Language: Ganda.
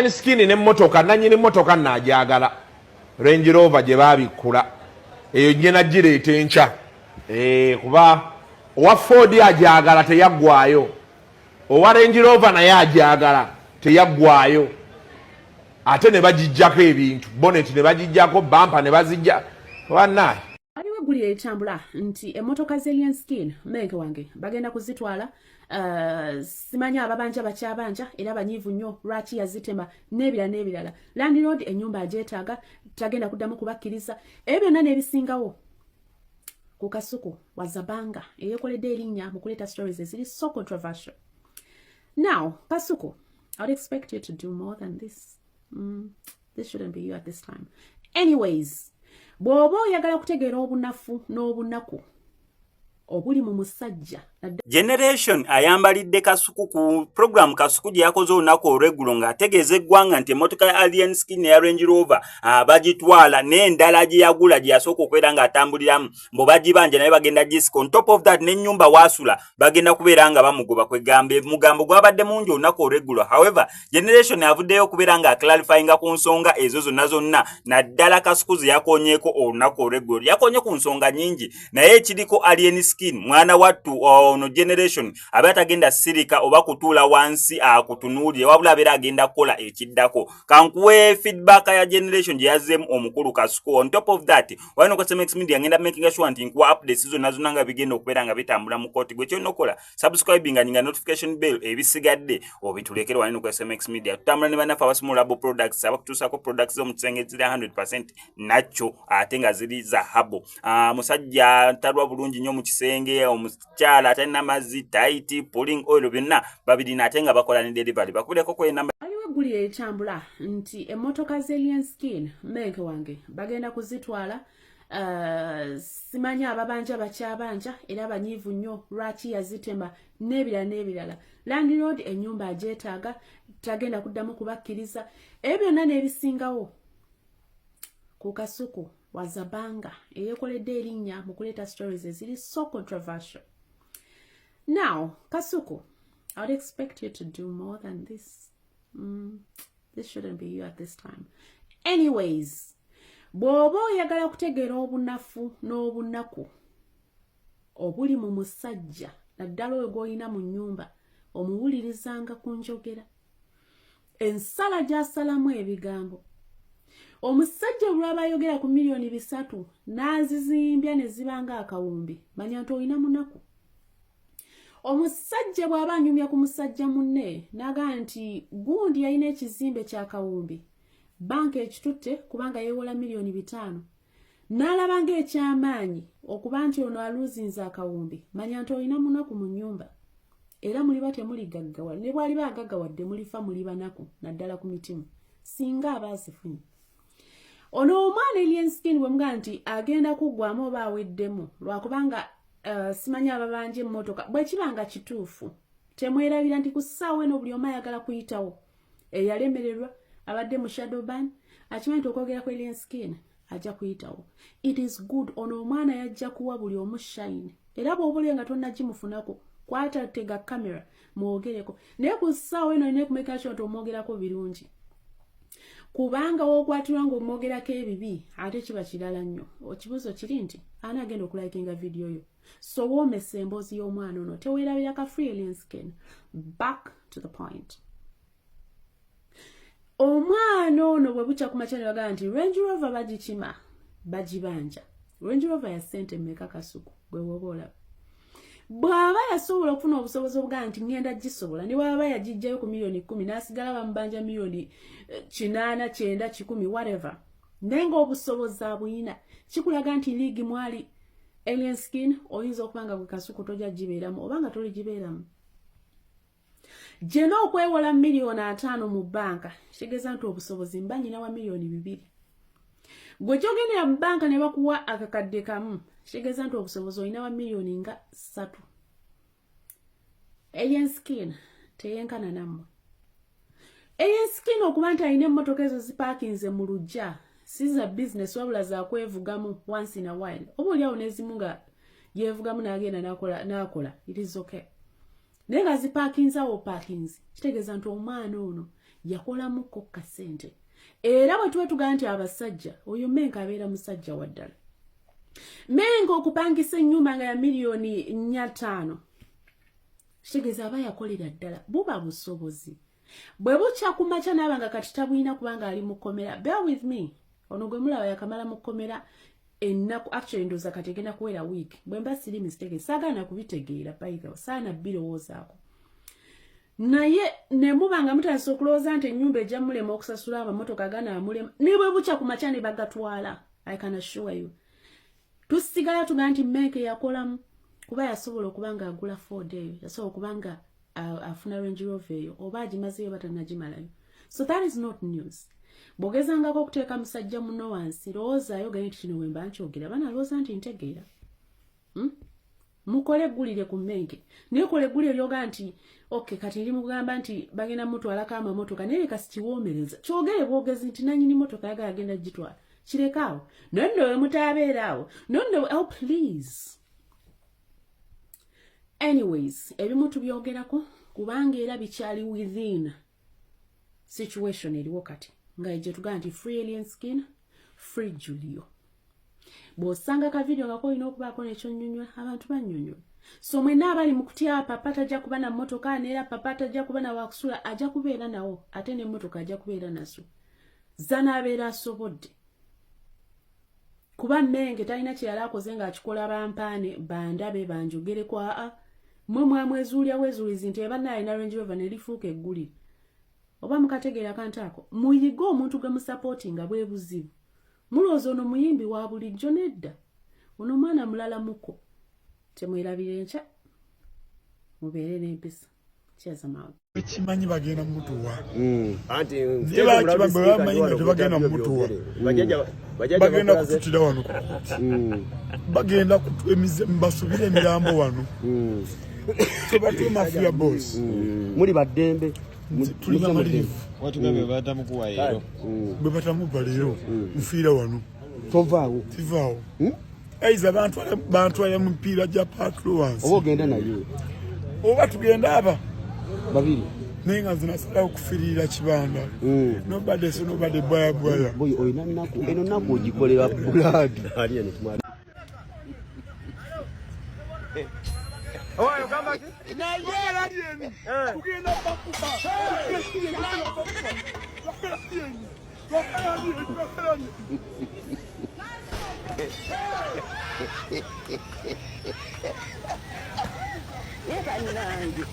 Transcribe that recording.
Alien Skin n'emmotoka nannyini mmotoka nnaajagala Range Rover gye baabikula eyo gye nagireeta enkya kuba owa Ford ajagala teyaggwaayo owa Range Rover naye ajagala teyaggwaayo ate ne bagijjako ebintu bonnet ne bagijjako bampa ne bazijja wannaye aliwe guli etambula nti emmotoka z'Alien Skin mmenke wange bagenda kuzitwala simanya ababanja bakyabanja era banyiivu nnyo lwaki yazitema n'ebirala landlord ennyumba agyetaaga tagenda kuddamu kubakkiriza ebyo byonna n'ebisingawo ku Kasuku Wazabanga eyekoledde erinnya mu kuleeta stories eziri so controversial. Now Kasuku, I would expect you to do more than this. This shouldn't be you at this time. Anyways, bw'oba oyagala kutegeera obunafu n'obunaku obuli mu musajja Generation ayambalidde Kasuku ku program Kasuku gye yakoze olunaku olw'eggulo ng'ategeeza eggwanga nti emmotoka ya Alien Skin ya Range Rover bagitwala n'endala gye yagula gye yasooka okubeera ng'atambuliramu mbo bagibanja naye bagenda gisika. On top of that n'ennyumba waasula bagenda kubeera nga bamugoba kwegambe mugambo gwabadde mungi olunaku olw'eggulo. However, Generation avuddeyo okubeera ng'aclarifyinga ku nsonga ezo zonna naddala Kasuku ze yakonyeeko olunaku olw'eggulo. Yakonye ku nsonga nnyingi naye ekiriko Alien Skin mwana wattu ono Generation abe atagenda sirika oba kutuula wansi akutunuulire wabula abeera agenda kukola ekiddako. Kankuwe feedback ya Generation gye yazzeemu omukulu Kasuku. On top of that wano kwa Semex Media ngenda making sure nti nkuwa updates zonna nga bigenda okubeera nga bitambula mu kooti. Gwe kyonna okola subscribing nga notification bell ebisigadde obitulekere wano kwa Semex Media. Tutambula ne bannaffe abasumulabo products abakutuusako products z'omu kisenge ziri 100% nacho ate nga ziri zahabu. Musajja talwa bulungi nnyo mu kisenge omukyala atalina mazzi taiti pulling oil byonna babirina ate nga bakola ne delivery bakubireko kwe namba aliwe guli etambula nti emmotoka z'Alien Skin mmenke wange bagenda kuzitwala simanya ababanja bakyabanja era banyiivu nnyo lwaki yazitema n'ebirala landlord ennyumba agyetaaga tagenda kuddamu kubakkiriza ebyo byonna n'ebisingawo ku Kasuku Wazabanga eyekoledde erinnya mu kuleeta stories eziri so controversial. Now, Kasuku, I would expect you to do more than this. This shouldn't be you at this time. Anyways, bw'oba oyagala kutegeera obunafu n'obunaku obuli mu musajja naddala oyo gw'olina mu nnyumba omuwulirizanga ku njogera ensala gy'asalamu ebigambo. Omusajja olwaba ayogera ku milioni 3 n'azizimbya ne zibanga akawumbi manya nti olina munaku. Omusajja bw'aba anyumya ku musajja munne n'agaa nti gundi yalina ekizimbe kya kawumbi banka ekitutte kubanga yeewola milioni 5 n'alaba ng'ekyamaanyi okuba nti ono aluuzinza akawumbi manya nti olina munaku mu nnyumba era muliba temuli gaggawa ne bw'aliba agaggawadde mulifa muli banaku naddala ku mitimu singa aba azifunye. Ono omwana Alien Skin bwe mugaa nti agenda kuggwamu oba aweddemu lwakubanga simanya ababanja emmotoka bwe kibanga kituufu temwerabira nti ku ssaawa eno buli omu ayagala kuyitawo eyalemererwa abadde mu shadow ban akimanyi nti okwogera ku Alien Skin ajja kuyitawo. It is good ono omwana yajja kuwa buli omu shine era bw'oba oli nga tonnagimufunako kwata tega kamera mwogereko naye ku ssaawa eno olina okumeka sure nti omwogerako birungi kubanga wokwatirwa ng'omwogerako ebibi ate kiba kirala nnyo. Ekibuuzo kiri nti ani agenda okulikinga vidiyo yo so woomesa emboozi y'omwana ono teweerabira ka free Alien Skin. Back to the point. Omwana ono bwe bukya ku makya ne bagamba nti Range Rover bagikima bagibanja. Range Rover ya ssente mmeka Kasuku gwe woba olaba bw'aba yasobola okufuna obusobozi obugamba nti ngenda gisobola ne bw'aba yagiggyayo ku milioni 10 n'asigala bamubanja milioni 8, 9, 10 whatever naye ng'obusobozi abuyina kikulaga nti liigi mwali Alien Skin oyinza okubanga gwe Kasuku tojja gibeeramu obanga toli gibeeramu. Gye n'okwewola milioni 5 mu banka kitegeeza nti obusobozi mba nyina wa milioni 2. Gwe ky'ogendera mu banka ne bakuwa akakadde kamu kitegeeza nti obusobozi olina wa milioni nga 3. Alien Skin teyenkana nammwe. Alien Skin okuba nti alina emmotoka ezo zipaakinze mu luggya si za business wabula za kwevugamu once in a while. Oba oliawo n'ezimu nga yeevugamu n'agenda n'akola it is okay. Naye nga zipaakinze awo paakinze kitegeeza nti omwana ono yakolamuko kasente era bwe tuba tugamba nti abasajja oyo Mengo abeera musajja wa ddala. Mengo okupangisa ennyumba nga ya miliyoni 5 kitegeeza aba yakolera ddala buba busobozi. Bwe bucya ku makya n'abanga kati tabulina kubanga ali mu kkomera. Bear with me, ono gwe mulaba yakamala mu kkomera ennaku actually ndoza kati egenda kuwera week. Bwe mba siri mistake saagaana kubitegeera payiga saana birowoozaako. Naye ne mubanga mutandise okulowooza nti ennyumba ejja mulema okusasula amamotoka gana amulema ne bwe bucya ku makya ne bagatwala. I can assure you. Tusigala tugamba nti Mengo yakolamu kuba yasobola okubanga agula Ford eyo yasobola okubanga afuna Range Rover eyo oba agimazeyo batanagimalayo. So that is not news. Bwogezangako okuteeka musajja muno wansi lowoozaayo gani nti kino wemba nkyogera bana lowooza nti ntegeera. Mukole eggulire ku Mengo naye kola eggulire lyoga nti okay kati ndi mugamba nti bagenda mutwalako amamotoka naye kasi kiwoomereza kyogere bwogezi nti nanyini motoka yagala agenda gitwala kirekaawo nonno mutaabeeraawo nonno oh please. Anyways, ebimu tubyogerako kubanga era bikyali within situation eriwo kati nga ejje tugamba nti free alien skin free Julio. Bw'osanga ka video nga kolina okubaako n'ekyonnyonnyola abantu bannyonnyola. So mwenna abali mu kutya papa tajja kuba na mmotoka neera papa tajja kuba na wakusula ajja kubeera nawo ate n'emmotoka ajja kubeera naso. Zana abeera asobodde. Kuba Mengo talina kirala akoze ng'akikola bampaane bandabe banjogere kwa mwe mwamwezuulya wezuulizi nti eba naye na Range Rover ne lifuuka eggulire. Oba mukategeera kantu ako muyiga omuntu gwe musapootinga bwe buzibu. Mulowooza ono muyimbi wa bulijjo nedda. Ono mwana mulala muko. Temwerabire nkya mubeere n'empisa. Kyaza mawe. Ekimanyi bagenda mutuwa. Anti bamanyi nga tebagenda mutuwa. Bagenda kututira wano. Bagenda mbasubire emirambo wano. Tebatu mafia boss. Muri baddembe. Tulina malivu. Watugabe batamu kuwayero. Bwe batamu balero. Mfiira wano. Tovaawo. Tivaawo. Aiza bantu ya mpira ja patrol wansi. Obo genda nayo. Oba tugenda aba. Babiri. Nenga zinasala okufirira kibanda. Nobody baya. Boy oyina nako eno nako ogikolera blood. Aliye ne tumali. Oyo kama na yera alieni. Kugenda bakuba. Yeka ni nangi.